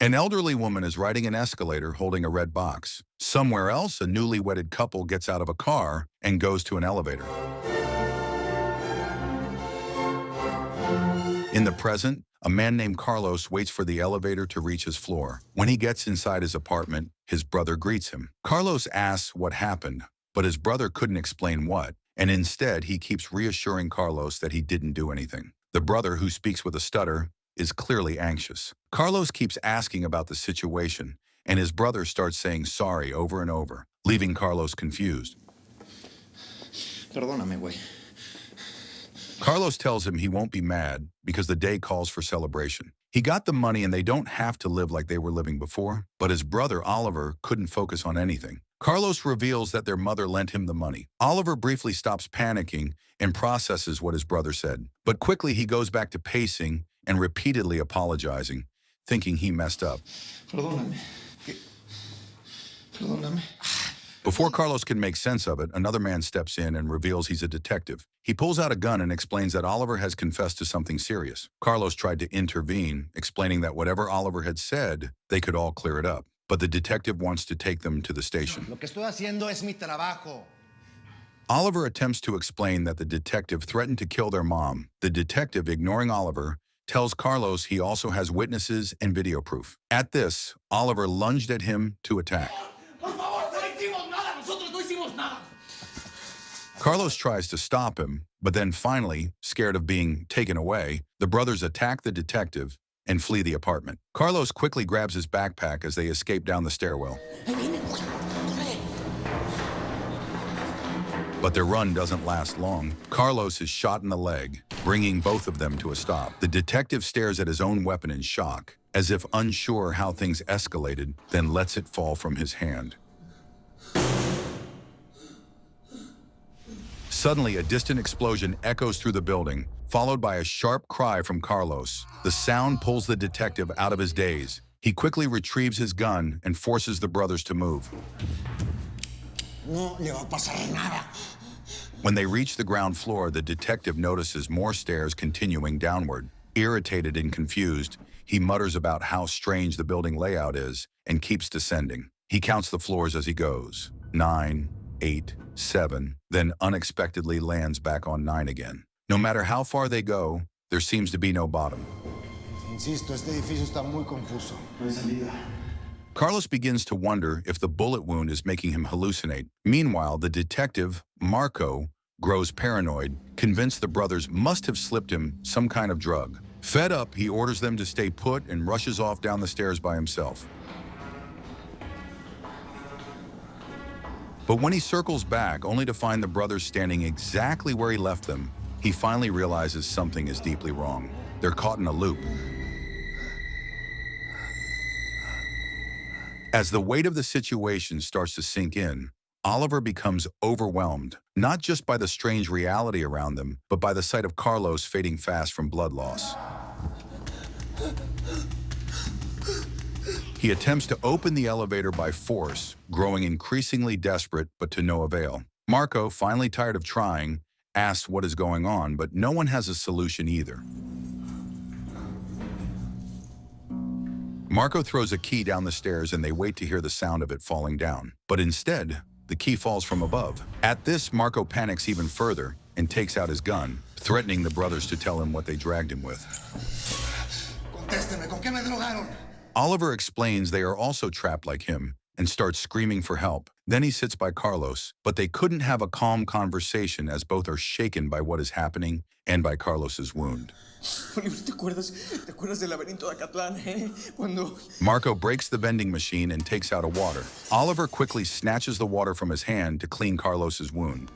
An elderly woman is riding an escalator holding a red box. Somewhere else, a newly wedded couple gets out of a car and goes to an elevator. In the present, a man named Carlos waits for the elevator to reach his floor. When he gets inside his apartment, his brother greets him. Carlos asks what happened, but his brother couldn't explain what, and instead he keeps reassuring Carlos that he didn't do anything. The brother, who speaks with a stutter, is clearly anxious. Carlos keeps asking about the situation, and his brother starts saying sorry over and over, leaving Carlos confused. Perdóname, güey. Carlos tells him he won't be mad because the day calls for celebration. He got the money and they don't have to live like they were living before, but his brother Oliver couldn't focus on anything. Carlos reveals that their mother lent him the money. Oliver briefly stops panicking and processes what his brother said, but quickly he goes back to pacing and repeatedly apologizing, thinking he messed up. Perdóname. Perdóname. Before Carlos can make sense of it, another man steps in and reveals he's a detective. He pulls out a gun and explains that Oliver has confessed to something serious. Carlos tried to intervene, explaining that whatever Oliver had said, they could all clear it up. But the detective wants to take them to the station. Lo que estoy haciendo es mi trabajo. Oliver attempts to explain that the detective threatened to kill their mom. The detective, ignoring Oliver, tells Carlos he also has witnesses and video proof. At this, Oliver lunged at him to attack. Carlos tries to stop him, but then finally, scared of being taken away, the brothers attack the detective and flee the apartment. Carlos quickly grabs his backpack as they escape down the stairwell. But their run doesn't last long. Carlos is shot in the leg, bringing both of them to a stop. The detective stares at his own weapon in shock, as if unsure how things escalated, then lets it fall from his hand. Suddenly, a distant explosion echoes through the building, followed by a sharp cry from Carlos. The sound pulls the detective out of his daze. He quickly retrieves his gun and forces the brothers to move. No le va a pasar nada. When they reach the ground floor, the detective notices more stairs continuing downward. Irritated and confused, he mutters about how strange the building layout is and keeps descending. He counts the floors as he goes. 9, 8, 7, then unexpectedly lands back on 9 again. No matter how far they go, there seems to be no bottom. Insisto, este edificio está muy confuso. No hay salida. Carlos begins to wonder if the bullet wound is making him hallucinate. Meanwhile, the detective, Marco, grows paranoid, convinced the brothers must have slipped him some kind of drug. Fed up, he orders them to stay put and rushes off down the stairs by himself. But when he circles back, only to find the brothers standing exactly where he left them, he finally realizes something is deeply wrong. They're caught in a loop. As the weight of the situation starts to sink in, Oliver becomes overwhelmed, not just by the strange reality around them, but by the sight of Carlos fading fast from blood loss. He attempts to open the elevator by force, growing increasingly desperate, but to no avail. Marco, finally tired of trying, asks what is going on, but no one has a solution either. Marco throws a key down the stairs and they wait to hear the sound of it falling down. But instead, the key falls from above. At this, Marco panics even further and takes out his gun, threatening the brothers to tell him what they dragged him with. Contésteme, ¿con qué me drogaron? Oliver explains they are also trapped like him and starts screaming for help. Then he sits by Carlos, but they couldn't have a calm conversation as both are shaken by what is happening and by Carlos's wound. ¿Te acuerdas del laberinto de Acatlán, eh? Cuando... Marco breaks the vending machine and takes out a water. Oliver quickly snatches the water from his hand to clean Carlos's wound.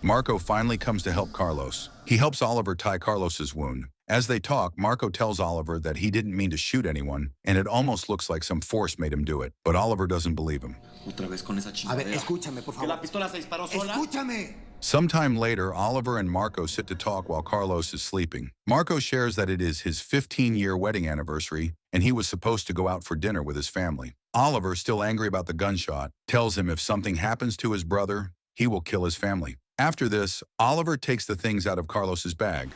Marco finally comes to help Carlos. He helps Oliver tie Carlos's wound. As they talk, Marco tells Oliver that he didn't mean to shoot anyone, and it almost looks like some force made him do it. But Oliver doesn't believe him. Otra vez con esa A ver, chingadera. escúchame, por ¿Que la favor. pistola se disparó sola? Escúchame. Sometime later, Oliver and Marco sit to talk while Carlos is sleeping. Marco shares that it is his 15-year wedding anniversary, and he was supposed to go out for dinner with his family. Oliver, still angry about the gunshot, tells him if something happens to his brother, he will kill his family. After this, Oliver takes the things out of Carlos's bag.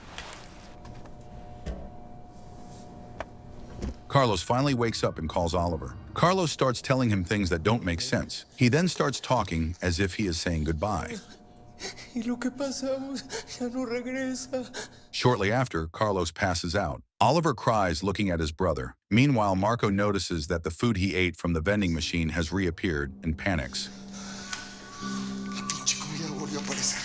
Carlos finally wakes up and calls Oliver. Carlos starts telling him things that don't make sense. He then starts talking as if he is saying goodbye. Y lo que pasamos ya no regresa. Shortly after, Carlos passes out. Oliver cries looking at his brother. Meanwhile, Marco notices that the food he ate from the vending machine has reappeared and panics. La pinche comida volvió a aparecer.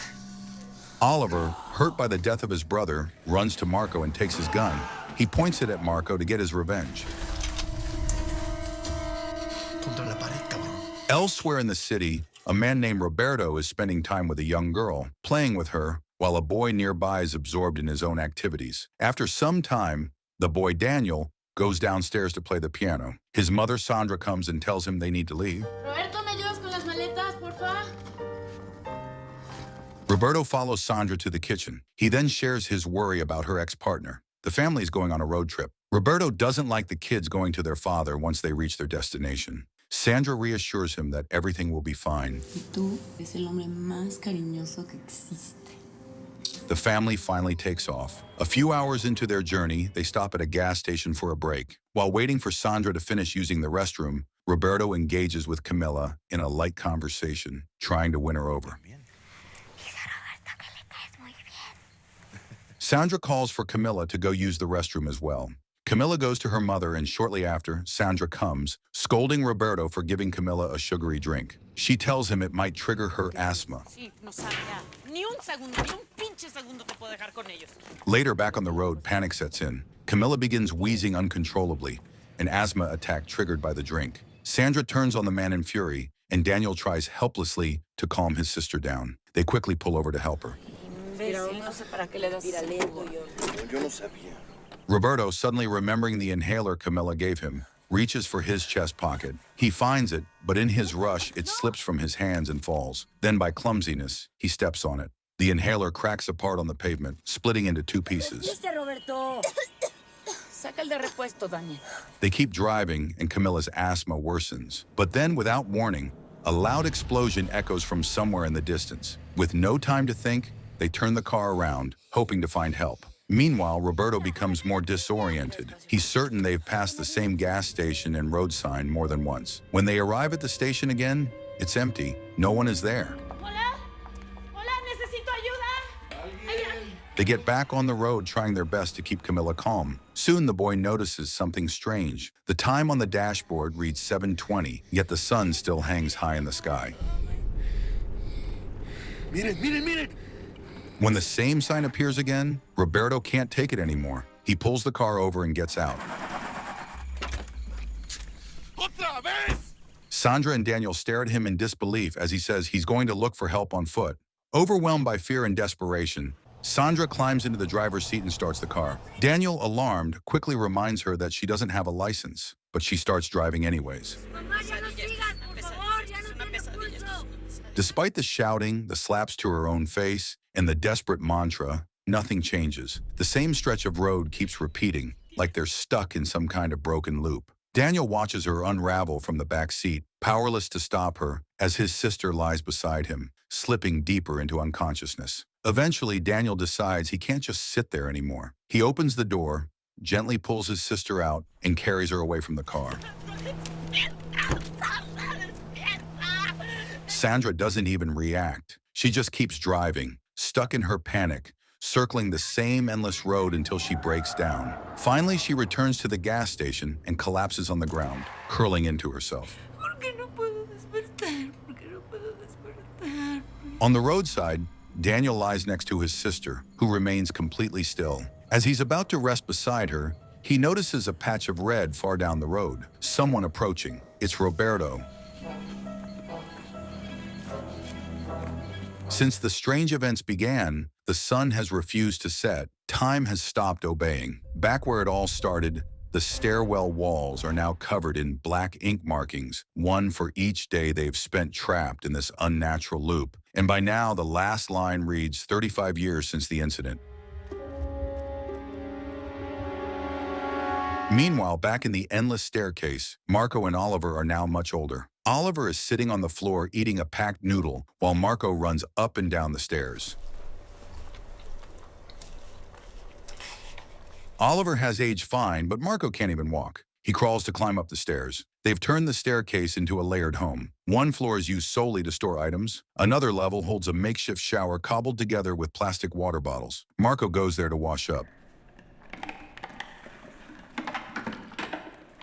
Oliver, hurt by the death of his brother, runs to Marco and takes his gun. He points it at Marco to get his revenge. Contra la pared, cabrón. Elsewhere in the city, a man named Roberto is spending time with a young girl, playing with her, while a boy nearby is absorbed in his own activities. After some time, the boy Daniel goes downstairs to play the piano. His mother Sandra comes and tells him they need to leave. Roberto, ¿me ayudas con las maletas, porfa? Roberto follows Sandra to the kitchen. He then shares his worry about her ex-partner. The family is going on a road trip. Roberto doesn't like the kids going to their father once they reach their destination. Sandra reassures him that everything will be fine. Y tú eres el hombre más cariñoso que existe. The family finally takes off. A few hours into their journey, they stop at a gas station for a break. While waiting for Sandra to finish using the restroom, Roberto engages with Camilla in a light conversation, trying to win her over. Sandra calls for Camilla to go use the restroom as well. Camilla goes to her mother, and shortly after, Sandra comes, scolding Roberto for giving Camilla a sugary drink. She tells him it might trigger her asthma. Later, back on the road, panic sets in. Camilla begins wheezing uncontrollably, an asthma attack triggered by the drink. Sandra turns on the man in fury, and Daniel tries helplessly to calm his sister down. They quickly pull over to help her. Roberto, suddenly remembering the inhaler Camilla gave him, reaches for his chest pocket. He finds it, but in his rush, it slips from his hands and falls. Then, by clumsiness, he steps on it. The inhaler cracks apart on the pavement, splitting into two pieces. They keep driving, and Camilla's asthma worsens. But then, without warning, a loud explosion echoes from somewhere in the distance. With no time to think, they turn the car around, hoping to find help. Meanwhile, Roberto becomes more disoriented. He's certain they've passed the same gas station and road sign more than once. When they arrive at the station again, it's empty. No one is there. Hola? Hola, necesito ayuda. They get back on the road, trying their best to keep Camilla calm. Soon, the boy notices something strange. The time on the dashboard reads 7:20, yet the sun still hangs high in the sky. Miren, miren, miren. When the same sign appears again, Roberto can't take it anymore. He pulls the car over and gets out. ¡Otra vez! Sandra and Daniel stare at him in disbelief as he says he's going to look for help on foot. Overwhelmed by fear and desperation, Sandra climbs into the driver's seat and starts the car. Daniel, alarmed, quickly reminds her that she doesn't have a license, but she starts driving anyways. Despite the shouting, the slaps to her own face, and the desperate mantra, nothing changes. The same stretch of road keeps repeating, like they're stuck in some kind of broken loop. Daniel watches her unravel from the back seat, powerless to stop her, as his sister lies beside him, slipping deeper into unconsciousness. Eventually, Daniel decides he can't just sit there anymore. He opens the door, gently pulls his sister out, and carries her away from the car. Sandra doesn't even react. She just keeps driving, stuck in her panic, circling the same endless road until she breaks down. Finally, she returns to the gas station and collapses on the ground, curling into herself. On the roadside, Daniel lies next to his sister, who remains completely still. As he's about to rest beside her, he notices a patch of red far down the road. Someone approaching. It's Roberto. Since the strange events began, the sun has refused to set. Time has stopped obeying. Back where it all started, the stairwell walls are now covered in black ink markings, one for each day they've spent trapped in this unnatural loop. And by now, the last line reads 35 years since the incident. Meanwhile, back in the endless staircase, Marco and Oliver are now much older. Oliver is sitting on the floor eating a packed noodle while Marco runs up and down the stairs. Oliver has aged fine, but Marco can't even walk. He crawls to climb up the stairs. They've turned the staircase into a layered home. One floor is used solely to store items. Another level holds a makeshift shower cobbled together with plastic water bottles. Marco goes there to wash up.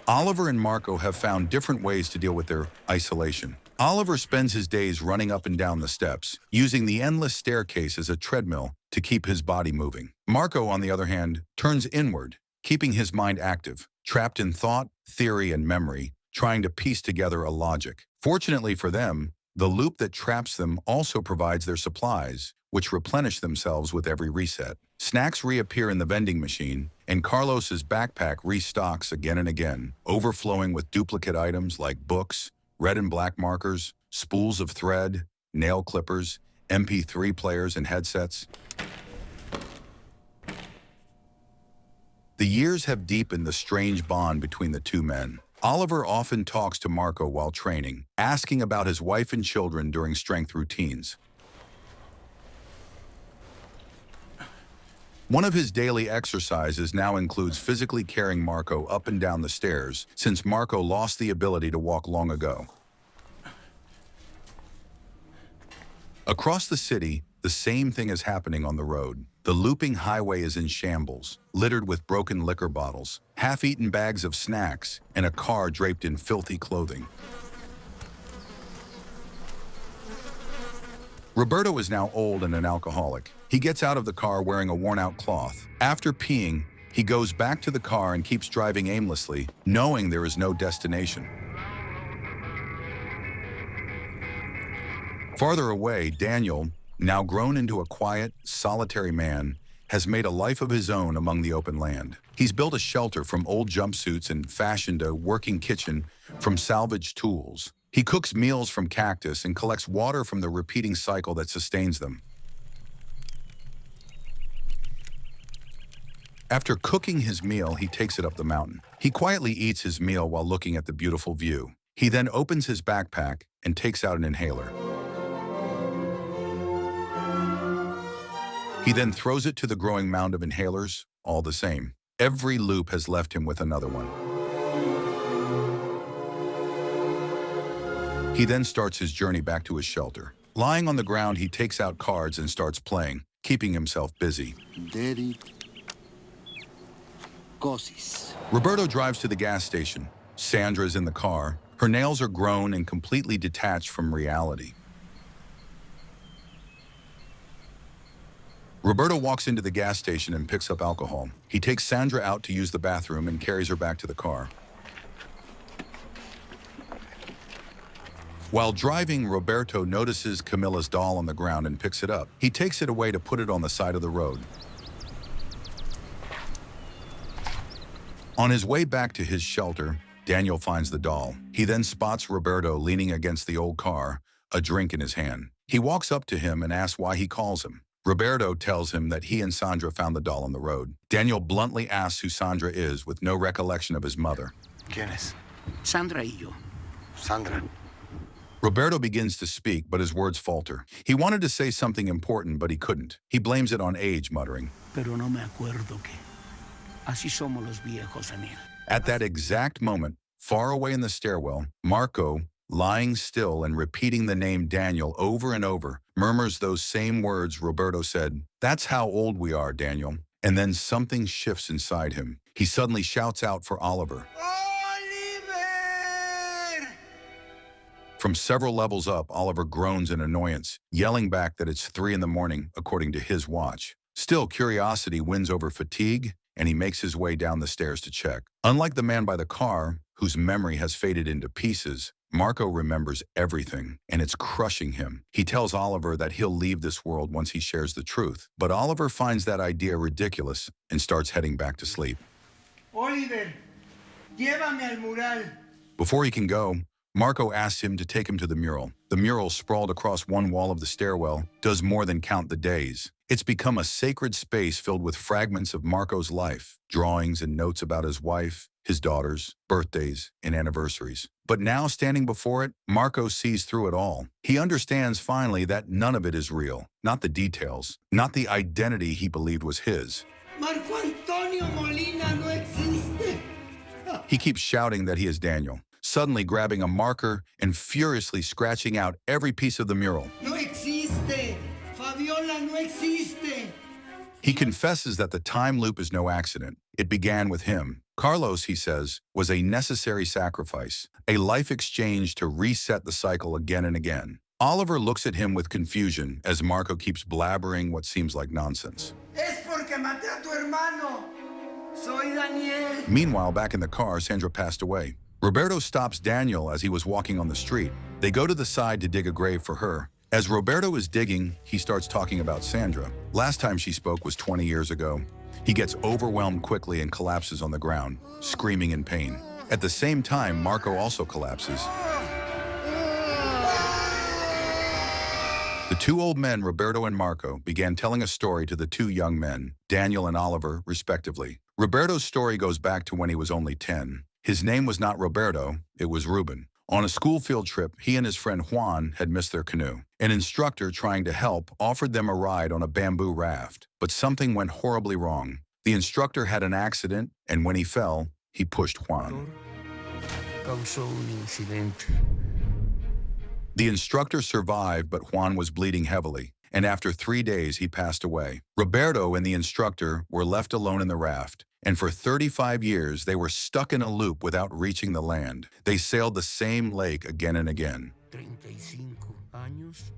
Oliver and Marco have found different ways to deal with their isolation. Oliver spends his days running up and down the steps, using the endless staircase as a treadmill to keep his body moving. Marco, on the other hand, turns inward, keeping his mind active, trapped in thought, theory, and memory, trying to piece together a logic. Fortunately for them, the loop that traps them also provides their supplies, which replenish themselves with every reset. Snacks reappear in the vending machine, and Carlos's backpack restocks again and again, overflowing with duplicate items like books, red and black markers, spools of thread, nail clippers, MP3 players, and headsets. The years have deepened the strange bond between the two men. Oliver often talks to Marco while training, asking about his wife and children during strength routines. One of his daily exercises now includes physically carrying Marco up and down the stairs, since Marco lost the ability to walk long ago. Across the city, the same thing is happening on the road. The looping highway is in shambles, littered with broken liquor bottles, half-eaten bags of snacks, and a car draped in filthy clothing. Roberto is now old and an alcoholic. He gets out of the car wearing a worn-out cloth. After peeing, he goes back to the car and keeps driving aimlessly, knowing there is no destination. Farther away, Daniel, now grown into a quiet, solitary man, has made a life of his own among the open land. He's built a shelter from old jumpsuits and fashioned a working kitchen from salvaged tools. He cooks meals from cactus and collects water from the repeating cycle that sustains them. After cooking his meal, he takes it up the mountain. He quietly eats his meal while looking at the beautiful view. He then opens his backpack and takes out an inhaler. He then throws it to the growing mound of inhalers, all the same. Every loop has left him with another one. He then starts his journey back to his shelter. Lying on the ground, he takes out cards and starts playing, keeping himself busy. Roberto drives to the gas station. Sandra is in the car. Her nails are grown and completely detached from reality. Roberto walks into the gas station and picks up alcohol. He takes Sandra out to use the bathroom and carries her back to the car. While driving, Roberto notices Camilla's doll on the ground and picks it up. He takes it away to put it on the side of the road. On his way back to his shelter, Daniel finds the doll. He then spots Roberto leaning against the old car, a drink in his hand. He walks up to him and asks why he calls him. Roberto tells him that he and Sandra found the doll on the road. Daniel bluntly asks who Sandra is with no recollection of his mother. ¿Quién es? Sandra y yo. Sandra. Roberto begins to speak, but his words falter. He wanted to say something important, but he couldn't. He blames it on age, muttering. Pero no me acuerdo que. Así somos los viejos, Daniel. At that exact moment, far away in the stairwell, Marco, lying still and repeating the name Daniel over and over, murmurs those same words Roberto said. That's how old we are, Daniel. And then something shifts inside him. He suddenly shouts out for Oliver. Oliver! From several levels up, Oliver groans in annoyance, yelling back that it's 3 in the morning, according to his watch. Still, curiosity wins over fatigue, and he makes his way down the stairs to check. Unlike the man by the car, whose memory has faded into pieces, Marco remembers everything, and it's crushing him. He tells Oliver that he'll leave this world once he shares the truth, but Oliver finds that idea ridiculous and starts heading back to sleep. Oliver, llévame al mural. Before he can go, Marco asks him to take him to the mural. The mural, sprawled across one wall of the stairwell, does more than count the days. It's become a sacred space filled with fragments of Marco's life, drawings and notes about his wife, his daughters, birthdays, and anniversaries. But now, standing before it, Marco sees through it all. He understands finally that none of it is real, not the details, not the identity he believed was his. Marco Antonio Molina no existe. He keeps shouting that he is Daniel, suddenly grabbing a marker and furiously scratching out every piece of the mural. No existe. Fabiola, no existe. He confesses that the time loop is no accident. It began with him. Carlos, he says, was a necessary sacrifice, a life exchange to reset the cycle again and again. Oliver looks at him with confusion as Marco keeps blabbering what seems like nonsense. Es porque maté a tu hermano. Soy Daniel. Meanwhile, back in the car, Sandra passed away. Roberto stops Daniel as he was walking on the street. They go to the side to dig a grave for her. As Roberto is digging, he starts talking about Sandra. Last time she spoke was 20 years ago. He gets overwhelmed quickly and collapses on the ground, screaming in pain. At the same time, Marco also collapses. The two old men, Roberto and Marco, began telling a story to the two young men, Daniel and Oliver, respectively. Roberto's story goes back to when he was only 10. His name was not Roberto, it was Ruben. On a school field trip, he and his friend Juan had missed their canoe. An instructor trying to help offered them a ride on a bamboo raft, but something went horribly wrong. The instructor had an accident, and when he fell, he pushed Juan. Causó un incidente. The instructor survived, but Juan was bleeding heavily, and after 3 days, he passed away. Roberto and the instructor were left alone in the raft, and for 35 years, they were stuck in a loop without reaching the land. They sailed the same lake again and again. 35 años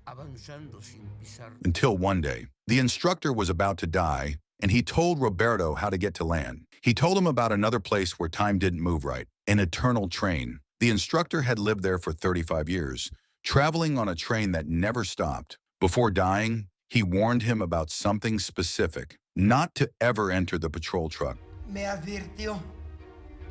avanzando sin pisar. Until one day, the instructor was about to die, and he told Roberto how to get to land. He told him about another place where time didn't move right, an eternal train. The instructor had lived there for 35 years, traveling on a train that never stopped. Before dying, he warned him about something specific, not to ever enter the patrol truck. Me advirtió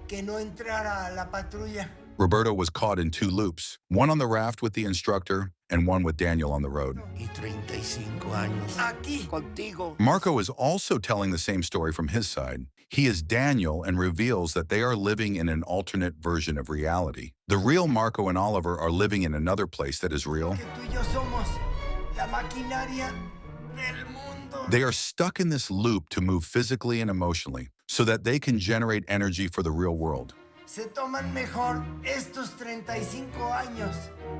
que no entrara a la patrulla. Roberto was caught in two loops, one on the raft with the instructor and one with Daniel on the road. Y 35 años. Aquí. Contigo. Marco is also telling the same story from his side. He is Daniel and reveals that they are living in an alternate version of reality. The real Marco and Oliver are living in another place that is real. Que tú y yo somos la maquinaria del mundo. They are stuck in this loop to move physically and emotionally so that they can generate energy for the real world. Se toman mejor estos 35 años.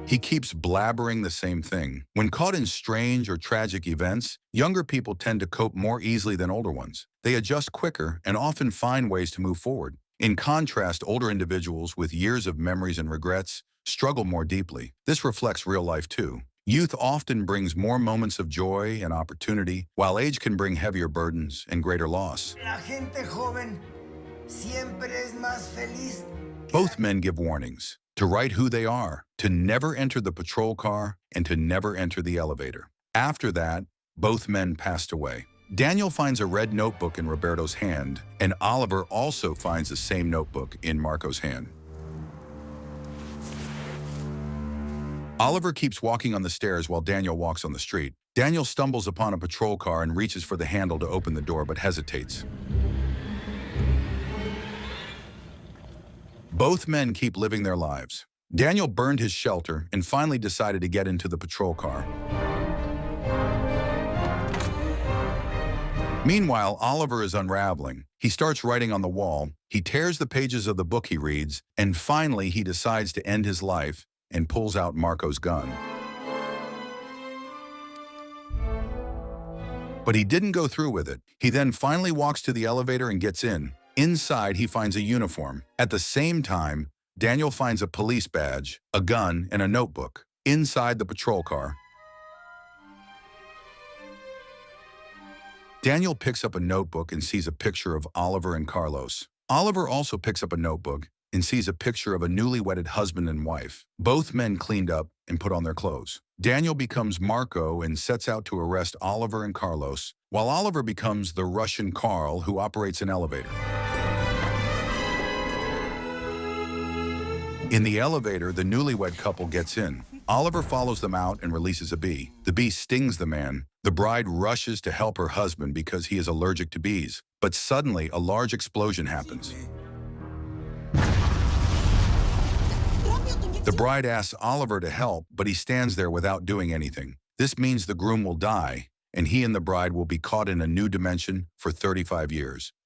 He keeps blabbering the same thing. When caught in strange or tragic events, younger people tend to cope more easily than older ones. They adjust quicker and often find ways to move forward. In contrast, older individuals with years of memories and regrets struggle more deeply. This reflects real life too. Youth often brings more moments of joy and opportunity, while age can bring heavier burdens and greater loss. La gente joven siempre es más feliz. Both men give warnings to write who they are, to never enter the patrol car, and to never enter the elevator. After that, both men passed away. Daniel finds a red notebook in Roberto's hand, and Oliver also finds the same notebook in Marco's hand. Oliver keeps walking on the stairs while Daniel walks on the street. Daniel stumbles upon a patrol car and reaches for the handle to open the door, but hesitates. Both men keep living their lives. Daniel burned his shelter and finally decided to get into the patrol car. Meanwhile, Oliver is unraveling. He starts writing on the wall. He tears the pages of the book he reads, and finally he decides to end his life and pulls out Marco's gun. But he didn't go through with it. He then finally walks to the elevator and gets in. Inside, he finds a uniform. At the same time, Daniel finds a police badge, a gun, and a notebook inside the patrol car. Daniel picks up a notebook and sees a picture of Oliver and Carlos. Oliver also picks up a notebook and sees a picture of a newly wedded husband and wife. Both men cleaned up and put on their clothes. Daniel becomes Marco and sets out to arrest Oliver and Carlos, while Oliver becomes the Russian Carl who operates an elevator. In the elevator, the newlywed couple gets in. Oliver follows them out and releases a bee. The bee stings the man. The bride rushes to help her husband because he is allergic to bees. But suddenly, a large explosion happens. The bride asks Oliver to help, but he stands there without doing anything. This means the groom will die, and he and the bride will be caught in a new dimension for 35 years.